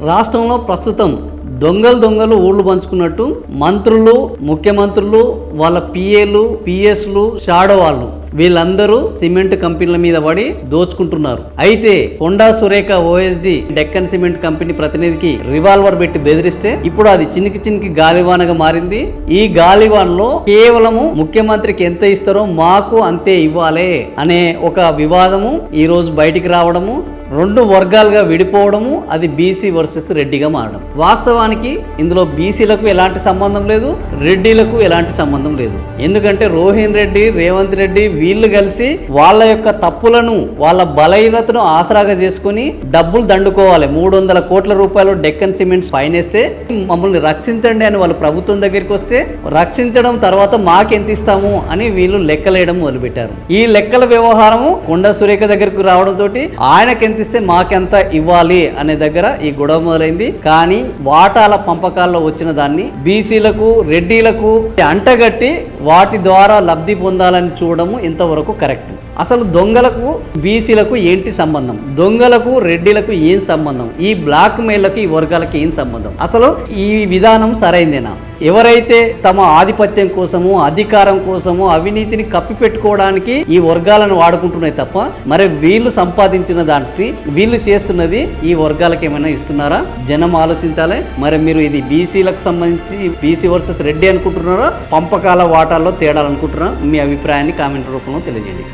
రాష్ట్రంలో ప్రస్తుతం దొంగలు ఊళ్ళు పంచుకున్నట్టు మంత్రులు, ముఖ్యమంత్రులు, వాళ్ళ పిఏలు, పిఎస్లు, షాడో వాళ్ళు వీళ్ళందరూ సిమెంట్ కంపెనీల మీద పడి దోచుకుంటున్నారు. అయితే Konda Surekha OSD Deccan cement company ప్రతినిధికి రివాల్వర్ పెట్టి బెదిరిస్తే ఇప్పుడు అది చినికి గాలివానగా మారింది. ఈ గాలివాన్లో కేవలము ముఖ్యమంత్రికి ఎంత ఇస్తారో మాకు అంతే ఇవ్వాలి అనే ఒక వివాదము ఈ రోజు బయటికి రావడము, రెండు వర్గాలుగా విడిపోవడము, అది బీసీ వర్సెస్ రెడ్డిగా మారడం. వాస్తవానికి ఇందులో బీసీలకు ఎలాంటి సంబంధం లేదు, రెడ్డిలకు ఎలాంటి సంబంధం లేదు. ఎందుకంటే రోహిన్ రెడ్డి, రేవంత్ రెడ్డి వీళ్ళు కలిసి వాళ్ళ యొక్క తప్పులను, వాళ్ళ బలహీనతను ఆసరాగా చేసుకుని డబ్బులు దండుకోవాలి. 300 కోట్ల రూపాయలు డెక్కన్ సిమెంట్స్ పైనేస్తే మమ్మల్ని రక్షించండి అని వాళ్ళు ప్రభుత్వం దగ్గరికి వస్తే రక్షించడం తర్వాత మాకెంత ఇస్తాము అని వీళ్ళు లెక్కలేయడం మొదలుపెట్టారు. ఈ లెక్కల వ్యవహారము కొండా సురేఖ దగ్గరకు రావడంతో ఆయనకి ఇస్తే మాకెంత ఇవ్వాలి అనే దగ్గర ఈ గొడవ మొదలైంది. కానీ వాటాల పంపకాల్లో వచ్చిన దాన్ని బీసీలకు, రెడ్డిలకు అంటగట్టి వాటి ద్వారా లబ్ధి పొందాలని చూడడము ఇంతవరకు కరెక్ట్. అసలు దొంగలకు బీసీలకు ఏంటి సంబంధం? దొంగలకు రెడ్డిలకు ఏం సంబంధం? ఈ బ్లాక్ మెయిల్లకు, ఈ వర్గాలకు ఏం సంబంధం? అసలు ఈ విధానం సరైందేనా? ఎవరైతే తమ ఆధిపత్యం కోసము, అధికారం కోసము, అవినీతిని కప్పిపెట్టుకోవడానికి ఈ వర్గాలను వాడుకుంటున్నాయి తప్ప మరి వీళ్ళు సంపాదించిన దానికి వీళ్ళు చేస్తున్నది ఈ వర్గాలకు ఏమైనా ఇస్తున్నారా? జనం ఆలోచించాలి. మరి మీరు ఇది బీసీలకు సంబంధించి బీసీ వర్సెస్ రెడ్డి అనుకుంటున్నారా, పంపకాల వాటాల్లో తేడాలనుకుంటున్నారా? మీ అభిప్రాయాన్ని కామెంట్ రూపంలో తెలియజేయండి.